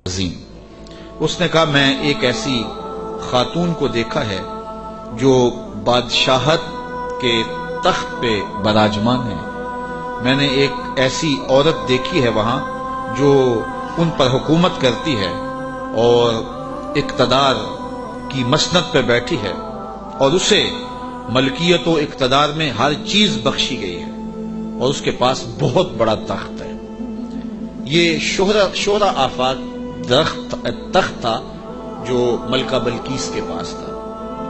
عظیم۔ اس نے کہا میں ایک ایسی خاتون کو دیکھا ہے جو بادشاہت کے تخت پہ براجمان ہے، میں نے ایک ایسی عورت دیکھی ہے وہاں جو ان پر حکومت کرتی ہے اور اقتدار کی مسند پہ بیٹھی ہے، اور اسے ملکیت و اقتدار میں ہر چیز بخشی گئی ہے اور اس کے پاس بہت بڑا تخت ہے۔ یہ شہرہ آفاق تخت تھا جو ملکہ بلقیس کے پاس تھا،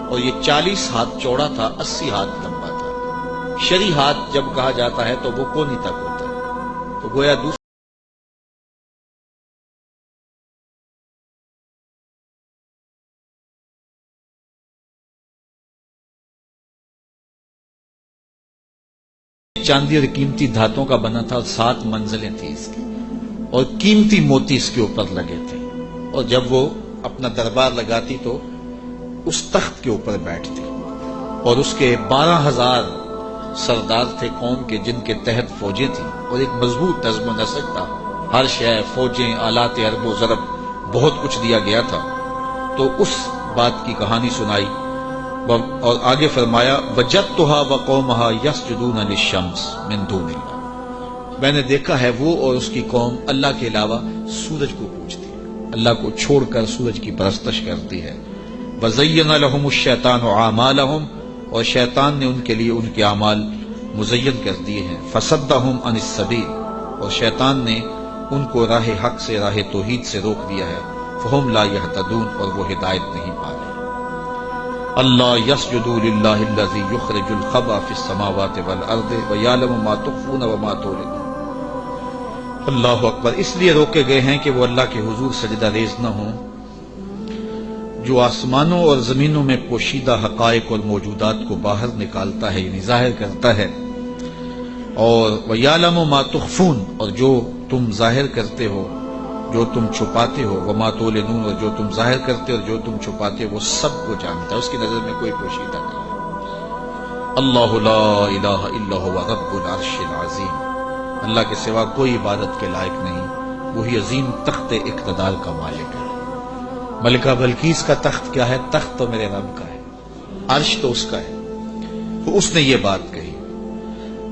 اور یہ 40 ہاتھ چوڑا تھا، 80 ہاتھ لمبا تھا۔ شرعی ہاتھ جب کہا جاتا ہے تو وہ کونی تک ہوتا ہے، تو گویا دوسرا چاندی اور قیمتی دھاتوں کا بنا تھا، اور 7 منزلیں تھیں اس کی، اور قیمتی موتی اس کے اوپر لگے تھے، اور جب وہ اپنا دربار لگاتی تو اس تخت کے اوپر بیٹھتی، اور اس کے 12,000 سردار تھے قوم کے، جن کے تحت فوجیں تھیں، اور ایک مضبوط نظم و نسق تھا، ہر شے، فوجیں، آلات حرب و ضرب، بہت کچھ دیا گیا تھا۔ تو اس بات کی کہانی سنائی اور آگے فرمایا وَجَدْتُهَا وَقَوْمَهَا يَسْجُدُونَ لِلشَّمْسِ مِن دُونِ اللَّهِ، میں نے دیکھا ہے وہ اور اس کی قوم اللہ کے علاوہ سورج کو پوجتی ہے، اللہ کو چھوڑ کر سورج کی پرستش کرتی ہے۔ وَزَيَّنَ لَهُمُ الشَّيْطَانُ أَعْمَالَهُمْ، اور شیطان نے ان کے لیے ان کے اعمال مزین کر دیے ہیں۔ فَصَدَّهُمْ عَنِ السَّبِيلِ، اور شیطان نے ان کو راہ حق سے، راہ توحید سے روک دیا ہے۔ فَهُمْ لَا يَهْتَدُونَ، اور وہ ہدایت نہیں پا رہے۔ اللہ یسجد للہ الذی یخرج الخبأ فی السماوات والارض ویعلم ما تخفون وما تعلنون۔ اللہ اکبر، اس لیے روکے گئے ہیں کہ وہ اللہ کے حضور سجدہ ریز نہ ہوں، جو آسمانوں اور زمینوں میں پوشیدہ حقائق اور موجودات کو باہر نکالتا ہے، یعنی ظاہر کرتا ہے، اور ویعلم ما تخفون، اور جو تم ظاہر کرتے ہو، جو تم چھپاتے ہو، وما تعلنون، اور جو تم ظاہر کرتے ہو، جو تم چھپاتے ہو، وہ سب کو جانتا ہے، اس کی نظر میں کوئی پوشیدہ نہیں ہے۔ اللہ لا الہ الا هو رب العرش العظیم، اللہ کے سوا کوئی عبادت کے لائق نہیں، وہی عظیم تخت اقتدار کا مالک ہے۔ ملکہ بلقیس کا تخت کیا ہے؟ تخت تو میرے رب کا ہے، عرش تو اس کا ہے، تو اس نے یہ بات کہی۔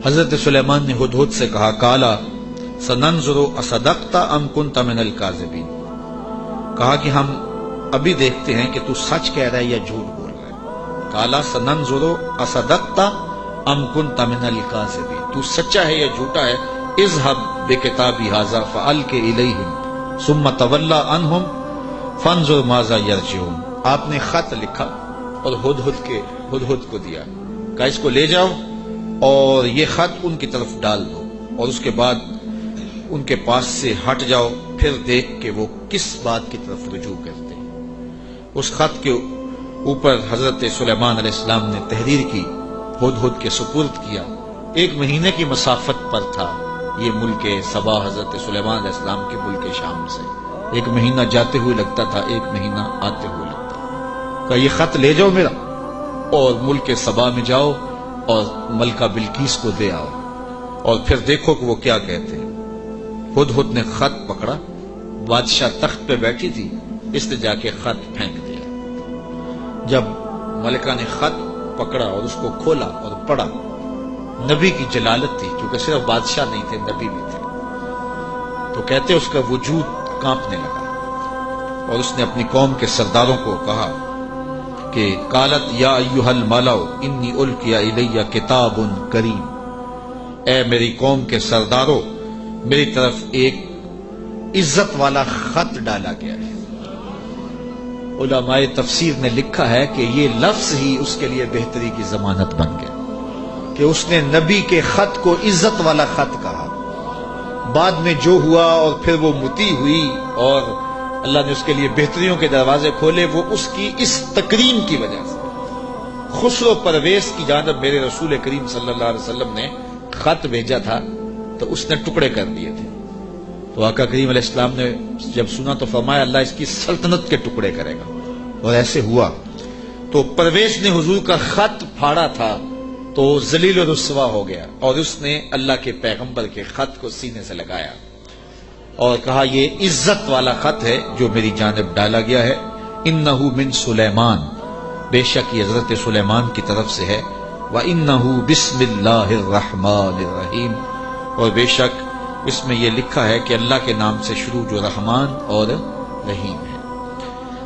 حضرت سلیمان نے ہدہد سے کہا کالا سننظر اصدقت ام کنت من الکاذبین، کہا کہ ہم ابھی دیکھتے ہیں کہ تو سچ کہہ رہا ہے یا جھوٹ بول رہا ہے۔ کالا سننظر اصدقت ام کنت من الکاذبین، تو سچا ہے یا جھوٹا ہے۔ اذهب بکتابی ھذا فالق الیہم ثم تولى عنہم فانظر ماذا یرجعون، آپ نے خط لکھا اور ہدہد کو دیا، کہا اس کو لے جاؤ اور یہ خط ان کی طرف ڈال دو، اور اس کے بعد ان کے پاس سے ہٹ جاؤ، پھر دیکھ کہ وہ کس بات کی طرف رجوع کرتے ہیں۔ اس خط کے اوپر حضرت سلیمان علیہ السلام نے تحریر کی، ہدہد کے سپرد کیا۔ 1 مہینے کی مسافت پر تھا یہ ملک سبا حضرت سلیمان علیہ السلام کے ملک شام سے، 1 مہینہ جاتے ہوئے لگتا تھا، 1 مہینہ آتے ہوئے لگتا تھا۔ کہ یہ خط لے جاؤ میرا اور ملک سبا میں جاؤ اور ملکہ بلقیس کو دے آؤ، اور پھر دیکھو کہ وہ کیا کہتے ہیں۔ ہدہد نے خط پکڑا، بادشاہ تخت پہ بیٹھی تھی، اس نے جا کے خط پھینک دیا۔ جب ملکہ نے خط پکڑا اور اس کو کھولا اور پڑھا، نبی کی جلالت تھی، کیونکہ صرف بادشاہ نہیں تھے، نبی بھی تھے، تو کہتے اس کا وجود کانپنے لگا، اور اس نے اپنی قوم کے سرداروں کو کہا کہ قالت یا ایھا الملأ انی القی الی کتاب کریم، اے میری قوم کے سرداروں، میری طرف ایک عزت والا خط ڈالا گیا ہے۔ علماء تفسیر نے لکھا ہے کہ یہ لفظ ہی اس کے لیے بہتری کی ضمانت بن گیا کہ اس نے نبی کے خط کو عزت والا خط کہا۔ بعد میں جو ہوا اور پھر وہ مطیع ہوئی اور اللہ نے اس کے لیے بہتریوں کے دروازے کھولے، وہ اس کی اس تکریم کی وجہ سے۔ خسرو پرویز کی جانب میرے رسول کریم صلی اللہ علیہ وسلم نے خط بھیجا تھا تو اس نے ٹکڑے کر دیے تھے، تو آقا کریم علیہ السلام نے جب سنا تو فرمایا اللہ اس کی سلطنت کے ٹکڑے کرے گا، اور ایسے ہوا۔ تو پرویز نے حضور کا خط پھاڑا تھا تو ذلیل و رسوا ہو گیا، اور اس نے اللہ کے پیغمبر کے خط کو سینے سے لگایا، اور کہا یہ عزت والا خط ہے جو میری جانب ڈالا گیا ہے، انہو من سلیمان، بے شک یہ حضرت سلیمان کی طرف سے ہے، وَإِنَّهُ بِسْمِ اللَّهِ الرَّحْمَٰنِ الرَّحِيمِ، اور بے شک اس میں یہ لکھا ہے کہ اللہ کے نام سے شروع جو رحمان اور رحیم ہے۔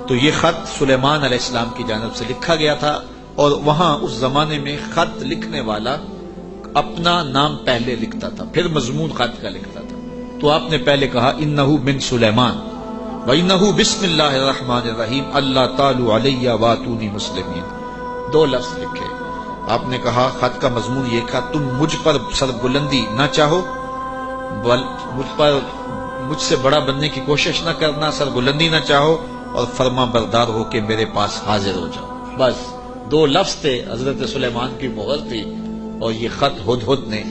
تو یہ خط سلیمان علیہ السلام کی جانب سے لکھا گیا تھا، اور وہاں اس زمانے میں خط لکھنے والا اپنا نام پہلے لکھتا تھا، پھر مضمون خط کا لکھتا تھا۔ تو آپ نے پہلے کہا انہو من سلیمان وَإِنَّهُ بِسْمِ اللَّهِ الرَّحْمَٰنِ الرَّحِيمِ اللہ تعالیٰ علیہ وَاتُونِی مُسْلِمِین، دو لفظ لکھے۔ آپ نے کہا خط کا مضمون یہ تھا تم مجھ پر سربلندی نہ چاہو، مجھ سے بڑا بننے کی کوشش نہ کرنا، سربلندی نہ چاہو، اور فرما بردار ہو کے میرے پاس حاضر ہو جاؤ۔ بس دو لفظ تھے، حضرت سلیمان کی مہر تھی، اور یہ خط ہدہد نے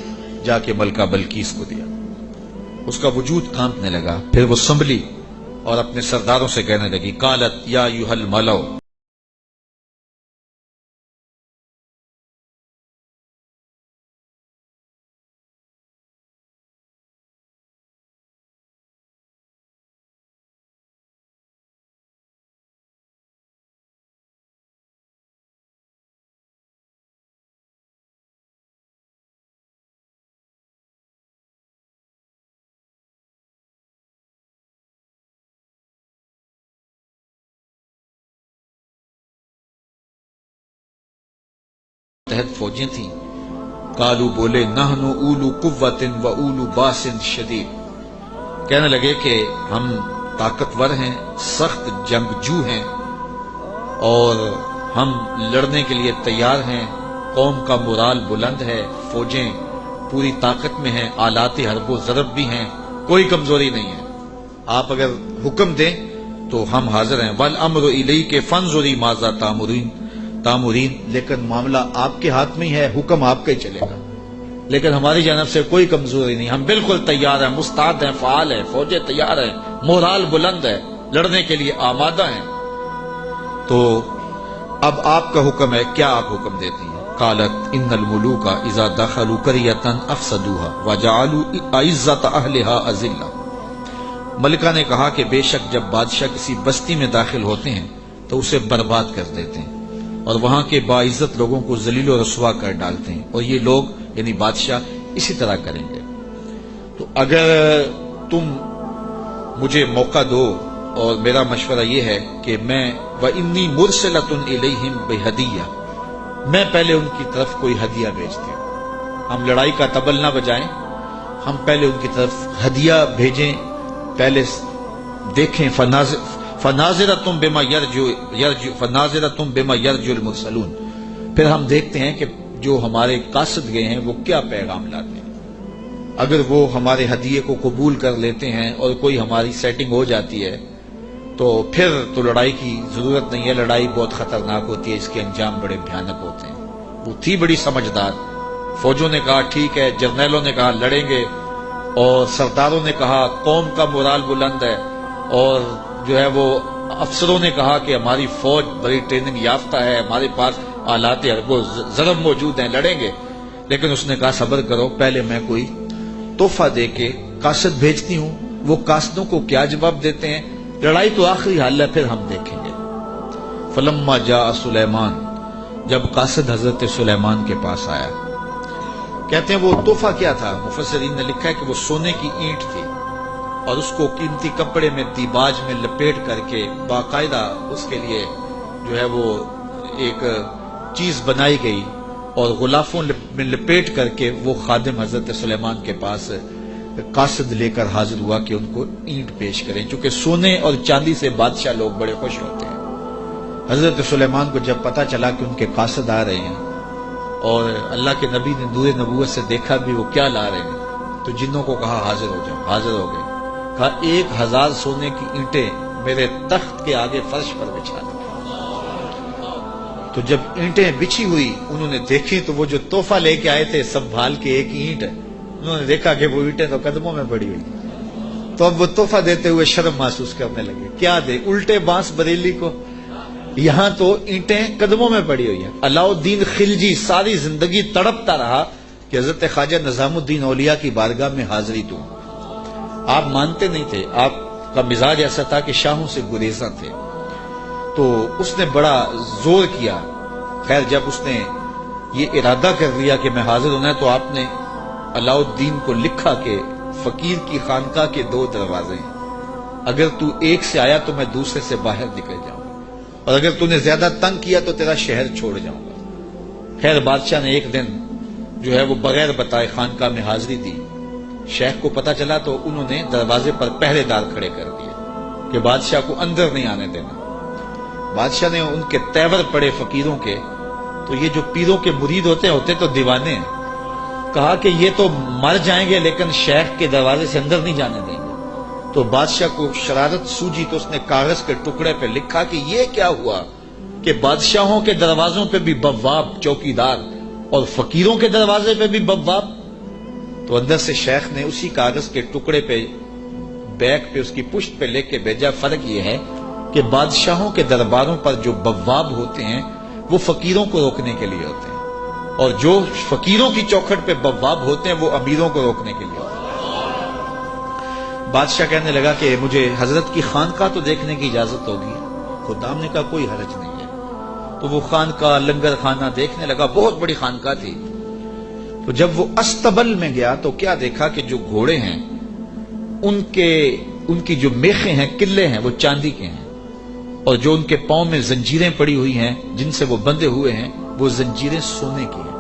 جا کے ملکہ بلقیس کو دیا۔ اس کا وجود کانپنے لگا، پھر وہ سنبھلی اور اپنے سرداروں سے کہنے لگی، قالت یا ایھا الملؤ، تحت فوجیں تھیں، قالو بولے نحن اولو قوت و اولو باس شدید، کہنے لگے کہ ہم طاقتور ہیں، سخت جنگجو ہیں، اور ہم لڑنے کے لیے تیار ہیں، قوم کا مورال بلند ہے، فوجیں پوری طاقت میں ہیں، آلات حرب و ضرب بھی ہیں، کوئی کمزوری نہیں ہے، آپ اگر حکم دیں تو ہم حاضر ہیں۔ والامر الیک فانظری ماذا تامرین، لیکن معاملہ آپ کے ہاتھ میں ہی ہے، حکم آپ کا ہی چلے گا، لیکن ہماری جانب سے کوئی کمزوری نہیں، ہم بالکل تیار ہیں، مستعد ہیں، فعال ہیں، فوجیں تیار ہیں، مورال بلند ہے، لڑنے کے لیے آمادہ ہیں۔ تو اب آپ کا حکم ہے، کیا آپ حکم دیتی ہیں؟ قالت ان الملوک اذا دخلوا قریۃ افسدوها وجعلوا اعزۃ اہلها اذلہ، ملکہ نے کہا کہ بے شک جب بادشاہ کسی بستی میں داخل ہوتے ہیں تو اسے برباد کر دیتے ہیں، اور وہاں کے باعزت لوگوں کو ذلیل و رسوا کر ڈالتے ہیں، اور یہ لوگ یعنی بادشاہ اسی طرح کریں گے۔ تو اگر تم مجھے موقع دو، اور میرا مشورہ یہ ہے کہ میں وَإِنِّي مُرْسِلَةٌ إِلَيْهِمْ بِهَدِيَّةٍ، میں پہلے ان کی طرف کوئی ہدیہ بھیجتی ہوں، ہم لڑائی کا طبل نہ بجائیں، ہم پہلے ان کی طرف ہدیہ بھیجیں، پہلے دیکھیں فناظرتم بما یرجو المرسلون، پھر ہم دیکھتے ہیں کہ جو ہمارے قاصد گئے ہیں وہ کیا پیغام لاتے ہیں، اگر وہ ہمارے ہدیے کو قبول کر لیتے ہیں اور کوئی ہماری سیٹنگ ہو جاتی ہے تو پھر تو لڑائی کی ضرورت نہیں ہے، لڑائی بہت خطرناک ہوتی ہے، اس کے انجام بڑے بھیانک ہوتے ہیں۔ وہ تھی بڑی سمجھدار، فوجوں نے کہا ٹھیک ہے، جرنیلوں نے کہا لڑیں گے، اور سرداروں نے کہا قوم کا مورال بلند ہے، اور جو ہے وہ افسروں نے کہا کہ ہماری فوج بڑی ٹریننگ یافتہ ہے، ہمارے پاس آلات حرب و ضرب موجود ہیں، لڑیں گے۔ لیکن اس نے کہا صبر کرو، پہلے میں کوئی تحفہ دے کے قاصد بھیجتی ہوں، وہ قاصدوں کو کیا جواب دیتے ہیں، لڑائی تو آخری حل ہے، پھر ہم دیکھیں گے۔ فلما جاء سلیمان، جب قاصد حضرت سلیمان کے پاس آیا، کہتے ہیں وہ تحفہ کیا تھا، مفسرین نے لکھا ہے کہ وہ سونے کی اینٹ تھی، اور اس کو قیمتی کپڑے میں دیباج میں لپیٹ کر کے باقاعدہ اس کے لیے جو ہے وہ ایک چیز بنائی گئی، اور غلافوں میں لپیٹ کر کے وہ خادم حضرت سلیمان کے پاس قاصد لے کر حاضر ہوا کہ ان کو اینٹ پیش کریں، چونکہ سونے اور چاندی سے بادشاہ لوگ بڑے خوش ہوتے ہیں۔ حضرت سلیمان کو جب پتا چلا کہ ان کے قاصد آ رہے ہیں، اور اللہ کے نبی نے نور نبوت سے دیکھا بھی وہ کیا لا رہے ہیں، تو جنوں کو کہا حاضر ہو جاؤ، حاضر ہو گئے، کہا 1000 سونے کی اینٹیں میرے تخت کے آگے فرش پر بچھا دو۔ تو جب اینٹیں بچھی ہوئی انہوں نے دیکھی، تو وہ جو تحفہ لے کے آئے تھے سنبھال کے ایک اینٹ، انہوں نے دیکھا کہ وہ اینٹیں تو قدموں میں پڑی ہوئی، تو اب وہ تحفہ دیتے ہوئے شرم محسوس کرنے لگے، کیا دے، الٹے بانس بریلی کو، یہاں تو اینٹیں قدموں میں پڑی ہوئی ہیں۔ علاؤالدین خلجی ساری زندگی تڑپتا رہا کہ حضرت خواجہ نظام الدین اولیاء کی بارگاہ میں حاضری دوں۔ آپ مانتے نہیں تھے، آپ کا مزاج ایسا تھا کہ شاہوں سے گریزاں تھے. تو اس نے بڑا زور کیا. خیر جب اس نے یہ ارادہ کر لیا کہ میں حاضر ہونا ہے تو آپ نے علاء الدین کو لکھا کہ فقیر کی خانقاہ کے 2 دروازے ہیں، اگر تو ایک سے آیا تو میں دوسرے سے باہر نکل جاؤں گا، اور اگر تو نے زیادہ تنگ کیا تو تیرا شہر چھوڑ جاؤں گا. خیر بادشاہ نے ایک دن جو ہے وہ بغیر بتائے خانقاہ میں حاضری دی. شیخ کو پتا چلا تو انہوں نے دروازے پر پہرے دار کھڑے کر دیے کہ بادشاہ کو اندر نہیں آنے دینا. بادشاہ نے ان کے تیور پڑے فقیروں کے، تو یہ جو پیروں کے مرید ہوتے تو دیوانے ہیں. کہا کہ یہ تو مر جائیں گے لیکن شیخ کے دروازے سے اندر نہیں جانے دیں گے. تو بادشاہ کو شرارت سوجی تو اس نے کاغذ کے ٹکڑے پہ لکھا کہ یہ کیا ہوا کہ بادشاہوں کے دروازوں پہ بھی بواب چوکیدار اور فقیروں کے دروازے پہ بھی بواب. تو اندر سے شیخ نے اسی کاغذ کے ٹکڑے پہ بیک پہ اس کی پشت پہ لکھ کے بھیجا، فرق یہ ہے کہ بادشاہوں کے درباروں پر جو بواب ہوتے ہیں وہ فقیروں کو روکنے کے لیے ہوتے ہیں، اور جو فقیروں کی چوکھٹ پہ بواب ہوتے ہیں وہ امیروں کو روکنے کے لیے ہوتے ہیں. بادشاہ کہنے لگا کہ مجھے حضرت کی خانقاہ تو دیکھنے کی اجازت ہوگی. خدام نے کہا کوئی حرج نہیں ہے. تو وہ خانقاہ لنگر خانہ دیکھنے لگا. بہت بڑی خانقاہ تھی. تو جب وہ استبل میں گیا تو کیا دیکھا کہ جو گھوڑے ہیں ان کی جو میخیں ہیں، قلے ہیں، وہ چاندی کے ہیں، اور جو ان کے پاؤں میں زنجیریں پڑی ہوئی ہیں جن سے وہ بندھے ہوئے ہیں وہ زنجیریں سونے کی ہیں.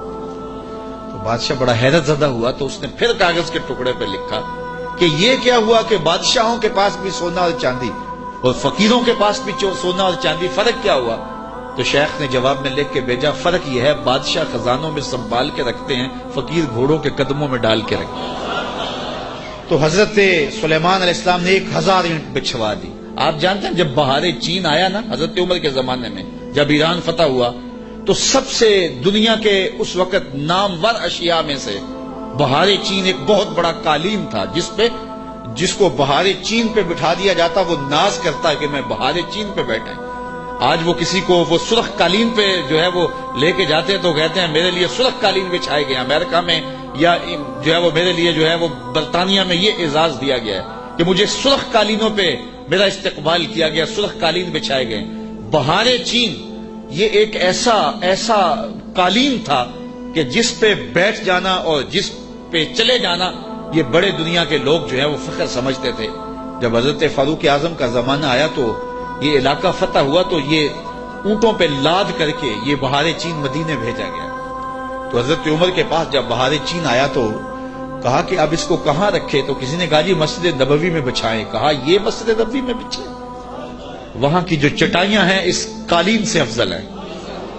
تو بادشاہ بڑا حیرت زدہ ہوا. تو اس نے پھر کاغذ کے ٹکڑے پہ لکھا کہ یہ کیا ہوا کہ بادشاہوں کے پاس بھی سونا اور چاندی اور فقیروں کے پاس بھی سونا اور چاندی، فرق کیا ہوا؟ تو شیخ نے جواب میں لکھ کے بھیجا، فرق یہ ہے بادشاہ خزانوں میں سنبھال کے رکھتے ہیں، فقیر گھوڑوں کے قدموں میں ڈال کے رکھتے ہیں. تو حضرت سلیمان علیہ السلام نے 1000 اینٹ بچھوا دی. آپ جانتے ہیں جب بہار چین آیا نا حضرت عمر کے زمانے میں، جب ایران فتح ہوا تو سب سے دنیا کے اس وقت نامور اشیاء میں سے بہار چین ایک بہت بڑا قالین تھا جس کو بہار چین پہ بٹھا دیا جاتا وہ ناز کرتا ہے کہ میں بہار چین پہ بیٹھا. آج وہ کسی کو وہ سرخ قالین پہ جو ہے وہ لے کے جاتے ہیں تو کہتے ہیں میرے لیے سرخ قالین بچھائے گئے. امریکہ میں یا جو ہے وہ میرے لیے جو ہے وہ برطانیہ میں یہ اعزاز دیا گیا ہے کہ مجھے سرخ قالینوں پہ میرا استقبال کیا گیا، سرخ قالین بچھائے گئے. بہار چین یہ ایک ایسا قالین تھا کہ جس پہ بیٹھ جانا اور جس پہ چلے جانا یہ بڑے دنیا کے لوگ جو ہے وہ فخر سمجھتے تھے. جب حضرت فاروق اعظم کا زمانہ آیا تو یہ علاقہ فتح ہوا تو یہ اونٹوں پہ لاد کر کے یہ بہار چین مدینے بھیجا گیا. تو حضرت عمر کے پاس جب بہار چین آیا تو کہا کہ اب اس کو کہاں رکھے؟ تو کسی نے کہا جی مسجد نبوی میں بچھائیں. کہا یہ مسجد نبوی میں بچھے؟ وہاں کی جو چٹائیاں ہیں اس قالین سے افضل ہیں،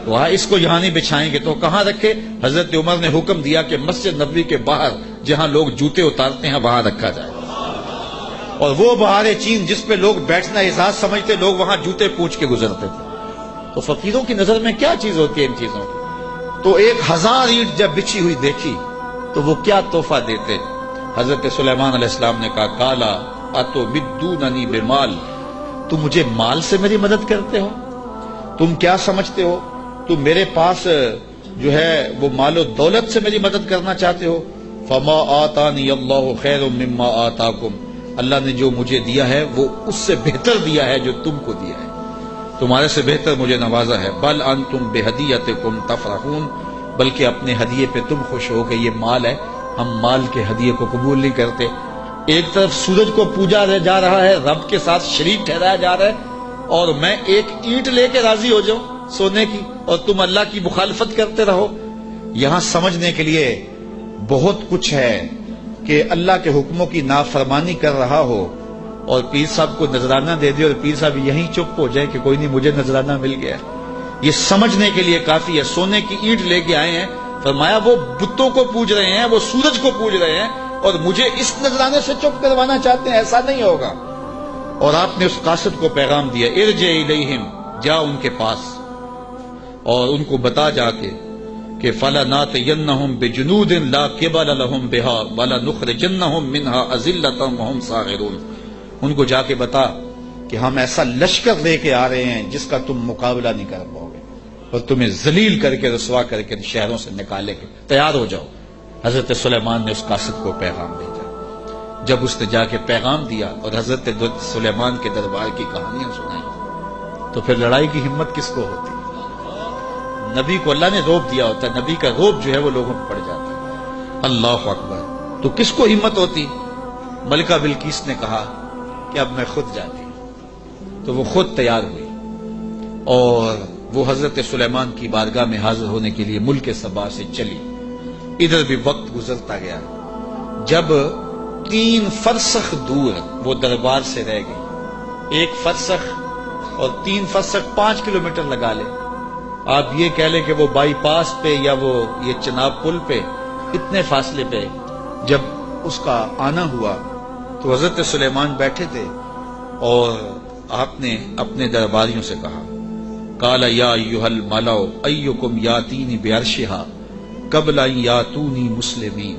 وہاں اس کو یہاں نہیں بچھائیں گے. تو کہاں رکھے؟ حضرت عمر نے حکم دیا کہ مسجد نبوی کے باہر جہاں لوگ جوتے اتارتے ہیں وہاں رکھا جائے. اور وہ بہار چین جس پہ لوگ بیٹھنا اعزاز سمجھتے، لوگ وہاں جوتے پوچھ کے گزرتے تھے. تو فقیروں کی نظر میں کیا چیز ہوتی ہے ان چیزوں کی؟ تو 1000 اینٹ جب بچھی ہوئی دیکھی تو وہ کیا تحفہ دیتے؟ حضرت سلیمان علیہ السلام نے کہا کالا اتو بدوننی بمال، تم مجھے مال سے میری مدد کرتے ہو؟ تم کیا سمجھتے ہو؟ تم میرے پاس جو ہے وہ مال و دولت سے میری مدد کرنا چاہتے ہو؟ فما آتانی اللہ خیر مما آتاکم، اللہ نے جو مجھے دیا ہے وہ اس سے بہتر دیا ہے جو تم کو دیا ہے، تمہارے سے بہتر مجھے نوازا ہے. بل انتم بہدیتکم تفرحون، بلکہ اپنے ہدیے پہ تم خوش ہو کہ یہ مال ہے. ہم مال کے ہدیے کو قبول نہیں کرتے. ایک طرف سورج کو پوجا جا رہا ہے، رب کے ساتھ شریک ٹھہرایا جا رہا ہے، اور میں ایک اینٹ لے کے راضی ہو جاؤں سونے کی اور تم اللہ کی مخالفت کرتے رہو. یہاں سمجھنے کے لیے بہت کچھ ہے کہ اللہ کے حکموں کی نافرمانی کر رہا ہو اور پیر صاحب کو نذرانہ دے دے اور پیر صاحب یہیں چپ ہو جائے کہ کوئی نہیں مجھے نذرانہ مل گیا. یہ سمجھنے کے لیے کافی ہے. سونے کی اینٹ لے کے آئے ہیں، فرمایا وہ بتوں کو پوج رہے ہیں، وہ سورج کو پوج رہے ہیں اور مجھے اس نذرانے سے چپ کروانا چاہتے ہیں، ایسا نہیں ہوگا. اور آپ نے اس قاصد کو پیغام دیا ارجع الیہم، جا ان کے پاس اور ان کو بتا جا کے کہ فَلَنَاتِيَنَّهُمْ بِجُنُودٍ لَا قِبَلَ لَهُمْ بِهَا وَلَنُخْرِجَنَّهُمْ مِنْهَا أَذِلَّةً وَهُمْ صَاغِرُونَ. ان کو جا کے بتا کہ ہم ایسا لشکر لے کے آ رہے ہیں جس کا تم مقابلہ نہیں کر پاؤ گے اور تمہیں ذلیل کر کے رسوا کر کے شہروں سے نکالے گے، تیار ہو جاؤ. حضرت سلیمان نے اس قاصد کو پیغام بھیجا. جب اس نے جا کے پیغام دیا اور حضرت سلیمان کے دربار کی کہانیاں سنائی تو پھر لڑائی کی ہمت کس کو ہوتی؟ نبی کو اللہ نے روب دیا ہوتا ہے، نبی کا روب جو ہے وہ لوگوں پہ پڑ جاتا ہے۔ اللہ اکبر، تو کس کو ہمت ہوتی؟ ملکہ بلقیس نے کہا کہ اب میں خود جاتی ہوں، تو وہ خود تیار ہوئی اور وہ حضرت سلیمان کی بارگاہ میں حاضر ہونے کے لیے ملک سبا سے چلی۔ ادھر بھی وقت گزرتا گیا، جب 3 فرسخ دور وہ دربار سے رہ گئی، 1 فرسخ اور 3 فرسخ 5 کلومیٹر لگا لے، آپ یہ کہہ لیں کہ وہ بائی پاس پہ یا وہ یہ چناب پل پہ اتنے فاصلے پہ جب اس کا آنا ہوا تو حضرت سلیمان بیٹھے تھے اور آپ نے اپنے درباریوں سے کہا، قال یا ایھا الملأ ایکم یاتینی بعرشھا قبل ان یاتونی مسلمین۔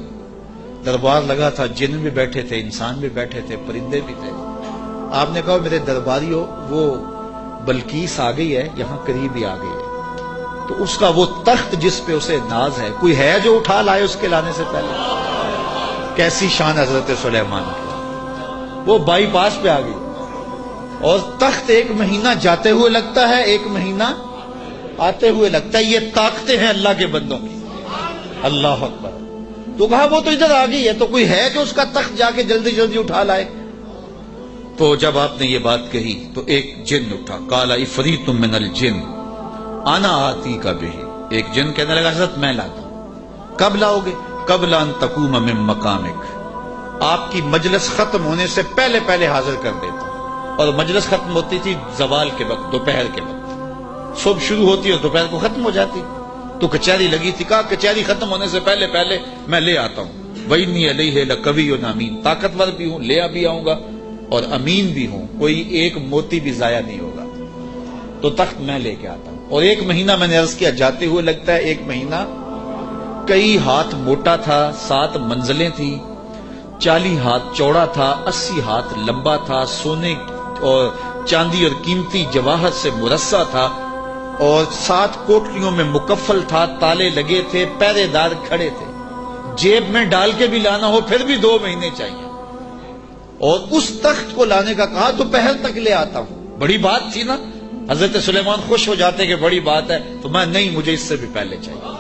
دربار لگا تھا، جن بھی بیٹھے تھے، انسان بھی بیٹھے تھے، پرندے بھی تھے۔ آپ نے کہا میرے درباریوں، وہ بلقیس آ گئی ہے، یہاں قریب ہی آ گئی ہے، تو اس کا وہ تخت جس پہ اسے ناز ہے، کوئی ہے جو اٹھا لائے اس کے لانے سے پہلے؟ کیسی شان حضرت سلیمان کی، وہ بائی پاس پہ آ گئی اور تخت 1 مہینہ جاتے ہوئے لگتا ہے، 1 مہینہ آتے ہوئے لگتا ہے۔ یہ طاقتیں ہیں اللہ کے بندوں کی، اللہ اکبر۔ تو کہا وہ تو ادھر آ گئی ہے، تو کوئی ہے جو اس کا تخت جا کے جلدی جلدی اٹھا لائے؟ تو جب آپ نے یہ بات کہی تو ایک جن اٹھا، قال عفریت من الجن انا آتی کا بہ، ایک جن کہنے لگا حضرت میں لاتا ہوں۔ کب لاؤ گے؟ قبل ان تقوم من مقامک، آپ کی مجلس ختم ہونے سے پہلے پہلے حاضر کر دیتا ہوں۔ اور مجلس ختم ہوتی تھی زوال کے وقت، دوپہر کے وقت، صبح شروع ہوتی اور دوپہر کو ختم ہو جاتی، تو کچہری لگی تھی، کہا کچہری ختم ہونے سے پہلے پہلے میں لے آتا ہوں۔ وَإِنِّي عَلَيْهِ لَقَوِيٌّ أَمِينٌ، طاقتور بھی ہوں، لے بھی آؤں گا اور امین بھی ہوں، کوئی ایک موتی بھی ضائع نہیں ہوگا، تو تخت میں لے کے آتا ہوں۔ اور 1 مہینہ میں نے عرض کیا جاتے ہوئے لگتا ہے، 1 مہینہ کئی ہاتھ موٹا تھا، 7 منزلیں تھی، 40 ہاتھ چوڑا تھا، 80 ہاتھ لمبا تھا، سونے اور چاندی اور قیمتی جواہر سے مرصع تھا، اور 7 کوٹریوں میں مکفل تھا، تالے لگے تھے، پہرے دار کھڑے تھے، جیب میں ڈال کے بھی لانا ہو پھر بھی 2 مہینے چاہیے۔ اور اس تخت کو لانے کا کہا دوپہر تک لے آتا ہوں۔ بڑی بات تھی نا، حضرت سلیمان خوش ہو جاتے کہ بڑی بات ہے، تو میں نہیں، مجھے اس سے بھی پہلے چاہیے۔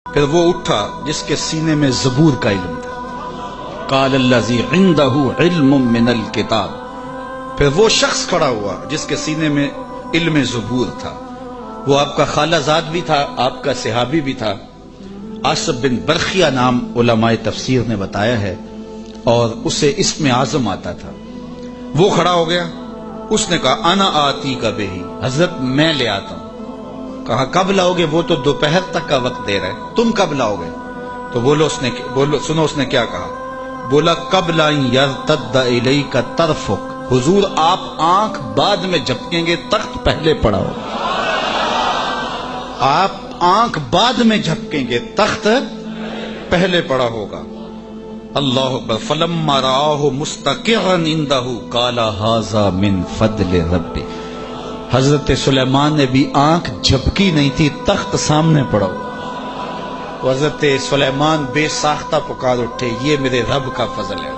پھر وہ اٹھا جس کے سینے میں زبور کا علم تھا، قال الذی عندہ علم من الکتاب، پھر وہ شخص کھڑا ہوا جس کے سینے میں علم زبور تھا، وہ آپ کا خالہ زاد بھی تھا، آپ کا صحابی بھی تھا، عاصب بن برخیہ نام علماء تفسیر نے بتایا ہے، اور اسے اسم اعظم آتا تھا۔ وہ کھڑا ہو گیا، اس نے کہا انا آتی کا بہی، حضرت میں لے آتا ہوں۔ کہا کب لاؤ گے؟ وہ تو دوپہر تک کا وقت دے رہے، تم کب لاؤ گے؟ تو سنو اس نے کیا کہا، بولا قبل ان یرتد الیک طرفک، حضور آپ آنکھ بعد میں جھپکیں گے، تخت پہلے پڑا ہو، آپ آنکھ بعد میں جھپکیں گے، تخت پہلے پڑا ہوگا۔ اللہ اکبر۔ فلما رآہ مستقرا عندہ قال ھذا من فضل ربی، حضرت سلیمان نے بھی آنکھ جھپکی نہیں تھی، تخت سامنے پڑا ہوا۔ حضرت سلیمان بے ساختہ پکار اٹھے، یہ میرے رب کا فضل ہے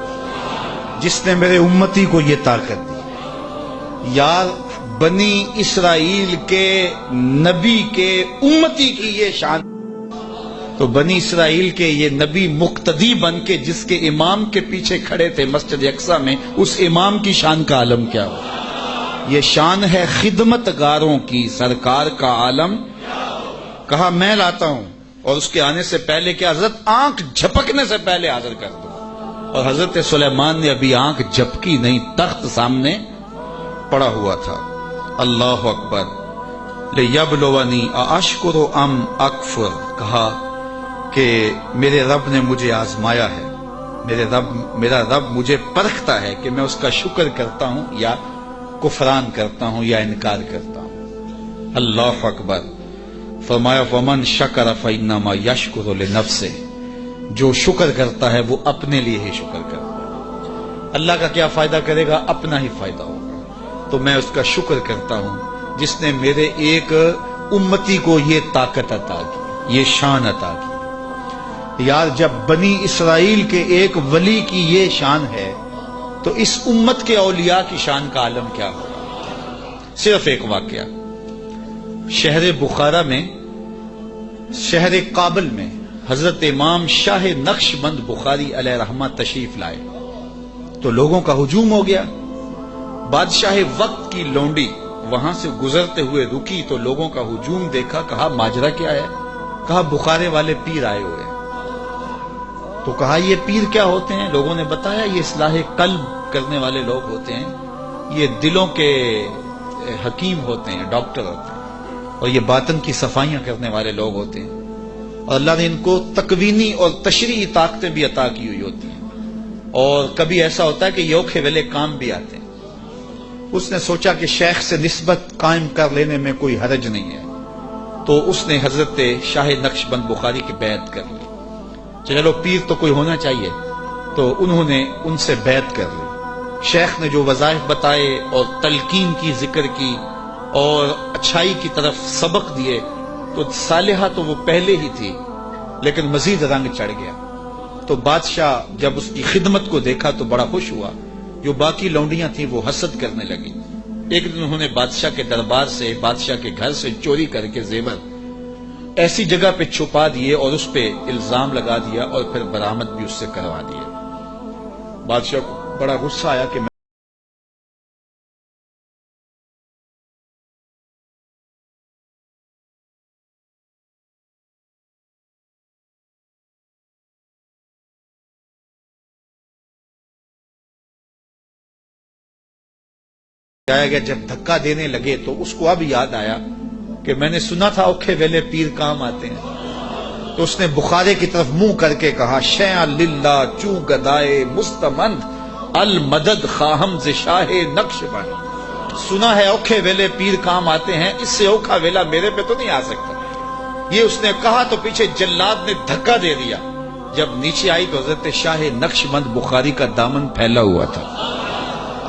جس نے میرے امتی کو یہ طاقت دی۔ یار بنی اسرائیل کے نبی کے امتی کی یہ شان، تو بنی اسرائیل کے یہ نبی مقتدی بن کے جس کے امام کے پیچھے کھڑے تھے مسجد اقصی میں، اس امام کی شان کا عالم کیا ہو؟ یہ شان ہے خدمت گاروں کی، سرکار کا عالم۔ کہا میں لاتا ہوں، اور اس کے آنے سے پہلے کیا حضرت آنکھ جھپکنے سے پہلے حاضر کر دو، اور حضرت سلیمان نے ابھی آنکھ جھپکی نہیں، تخت سامنے پڑا ہوا تھا، اللہ اکبر، لیبلونی ااشکر ام اکفر، کہا کہ میرے رب نے مجھے آزمایا ہے، میرا رب مجھے پرکھتا ہے کہ میں اس کا شکر کرتا ہوں یا کفران کرتا ہوں یا انکار کرتا ہوں۔ اللہ اکبر۔ فرمایا ومن شکر فانما یشکر لنفسہ، جو شکر کرتا ہے وہ اپنے لیے ہی شکر کرتا ہے، اللہ کا کیا فائدہ کرے گا، اپنا ہی فائدہ ہوگا۔ تو میں اس کا شکر کرتا ہوں جس نے میرے ایک امتی کو یہ طاقت عطا کی، یہ شان عطا کی۔ یار جب بنی اسرائیل کے ایک ولی کی یہ شان ہے تو اس امت کے اولیاء کی شان کا عالم کیا ہوگا۔ صرف ایک واقعہ، شہر بخارا میں، شہر کابل میں حضرت امام شاہ نقشبند بخاری علیہ رحمہ تشریف لائے تو لوگوں کا ہجوم ہو گیا۔ بادشاہ وقت کی لونڈی وہاں سے گزرتے ہوئے رکی تو لوگوں کا ہجوم دیکھا، کہا ماجرا کیا ہے؟ کہا بخارے والے پیر آئے ہوئے ہیں۔ تو کہا یہ پیر کیا ہوتے ہیں؟ لوگوں نے بتایا یہ اصلاح قلب کرنے والے لوگ ہوتے ہیں، یہ دلوں کے حکیم ہوتے ہیں، ڈاکٹر ہوتے ہیں، اور یہ باطن کی صفائیاں کرنے والے لوگ ہوتے ہیں، اور اللہ نے ان کو تکوینی اور تشریعی طاقتیں بھی عطا کی ہوئی ہوتی ہیں، اور کبھی ایسا ہوتا ہے کہ یہ اوکھے ویلے کام بھی آتے ہیں۔ اس نے سوچا کہ شیخ سے نسبت قائم کر لینے میں کوئی حرج نہیں ہے، تو اس نے حضرت شاہ نقشبند بخاری کی بیعت کر لی۔ چلو پیر تو کوئی ہونا چاہیے، تو انہوں نے ان سے بیعت کر لی۔ شیخ نے جو وظائف بتائے اور تلقین کی، ذکر کی اور اچھائی کی طرف سبق دیے، تو صالحہ تو وہ پہلے ہی تھی لیکن مزید رنگ چڑھ گیا۔ تو بادشاہ جب اس کی خدمت کو دیکھا تو بڑا خوش ہوا۔ جو باقی لونڈیاں تھیں وہ حسد کرنے لگی۔ ایک دن انہوں نے بادشاہ کے دربار سے، بادشاہ کے گھر سے چوری کر کے زیور ایسی جگہ پہ چھپا دیے اور اس پہ الزام لگا دیا اور پھر برآمد بھی اس سے کروا دیے۔ بادشاہ کو بڑا غصہ آیا کہ آیا گیا۔ جب دھکا دینے لگے تو اس کو اب یاد آیا کہ میں نے سنا تھا اوکھے ویلے پیر کام آتے ہیں، تو اس نے بخارے کی طرف منہ کر کے کہا شیعہ للہ چو گدائے مستمند المدد خواہم ز شاہ نقشبند۔ سنا ہے اوکھے ویلے پیر کام آتے ہیں، اس سے اوکھا ویلا میرے پہ تو نہیں آ سکتا۔ یہ اس نے کہا تو پیچھے جلاد نے دھکا دے دیا۔ جب نیچے آئی تو حضرت شاہ نقشبند بخاری کا دامن پھیلا ہوا تھا۔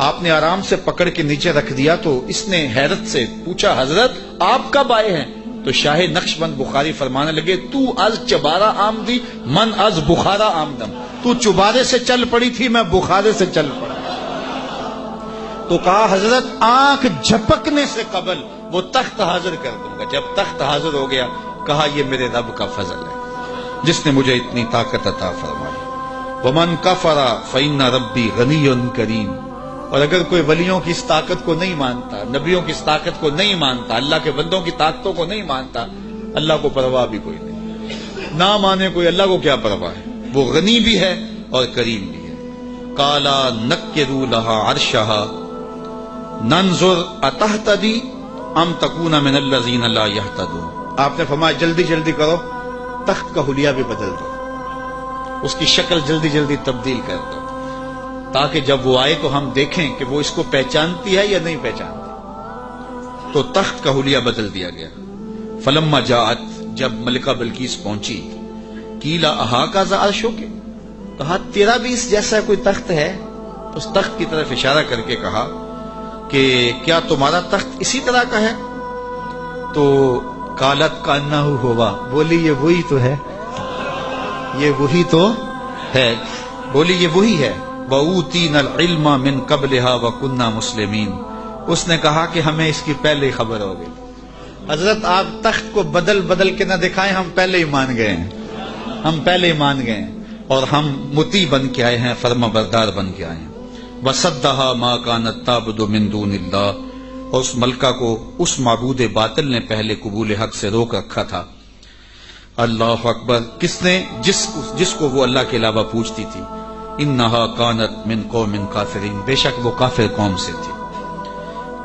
آپ نے آرام سے پکڑ کے نیچے رکھ دیا تو اس نے حیرت سے پوچھا حضرت آپ کب آئے ہیں؟ تو شاہ نقشبند بخاری فرمانے لگے تو از چبارہ آمدی من از بخارا آمدم، تو چبارے سے چل پڑی تھی میں بخارے سے چل پڑا۔ تو کہا حضرت آنکھ جھپکنے سے قبل وہ تخت حاضر کر دوں گا۔ جب تخت حاضر ہو گیا کہا یہ میرے رب کا فضل ہے جس نے مجھے اتنی طاقت عطا فرمائی۔ ومن کفر فإن ربی غنی کریم۔ اور اگر کوئی ولیوں کی اس طاقت کو نہیں مانتا، نبیوں کی اس طاقت کو نہیں مانتا، اللہ کے بندوں کی طاقتوں کو نہیں مانتا، اللہ کو پرواہ بھی کوئی نہیں۔ نہ مانے کوئی، اللہ کو کیا پرواہ ہے، وہ غنی بھی ہے اور کریم بھی ہے۔ کالا نکروا لہا عرشہا ننظر اتہتدی ام تکون من الذین لا یہتدون۔ آپ نے فرمایا جلدی جلدی کرو، تخت کا حلیہ بھی بدل دو، اس کی شکل جلدی جلدی تبدیل کر دو، تاکہ جب وہ آئے تو ہم دیکھیں کہ وہ اس کو پہچانتی ہے یا نہیں پہچانتی۔ تو تخت کا حلیہ بدل دیا گیا۔ فلما جاءت، جب ملکہ بلقیس پہنچی، قیلا اہٰذا عرشک، کہا تیرا بھی اس جیسا کوئی تخت ہے؟ اس تخت کی طرف اشارہ کر کے کہا کہ کیا تمہارا تخت اسی طرح کا ہے؟ تو قالت کانہ ہوا، بولی یہ وہی تو ہے، یہ وہی تو ہے، بولی یہ وہی ہے۔ وَأُوتِينَا الْعِلْمَ مِنْ قَبْلِهَا وَكُنَّا مُسْلِمِينَ۔ اس نے کہا کہ ہمیں اس کی پہلے ہی خبر ہو گئی۔ حضرت آپ تخت کو بدل بدل کے نہ دکھائیں، ہم پہلے ہی مان گئے ہیں، ہم پہلے ہی مان گئے ہیں، اور ہم مطیع بن کے آئے ہیں، فرما بردار بن کے آئے ہیں۔ وَصَدَّهَا مَا كَانَتْ تَعْبُدُ مِن دُونِ اللَّهِ، اور اس ملکہ کو اس معبود باطل نے پہلے قبول حق سے روک رکھا تھا۔ اللہ اکبر، کس نے؟ جس کو وہ اللہ کے علاوہ پوچھتی تھی۔ انہا کانت من قوم کافرین، بے شک وہ کافر قوم سے تھی۔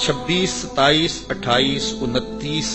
26, 27, 28, 29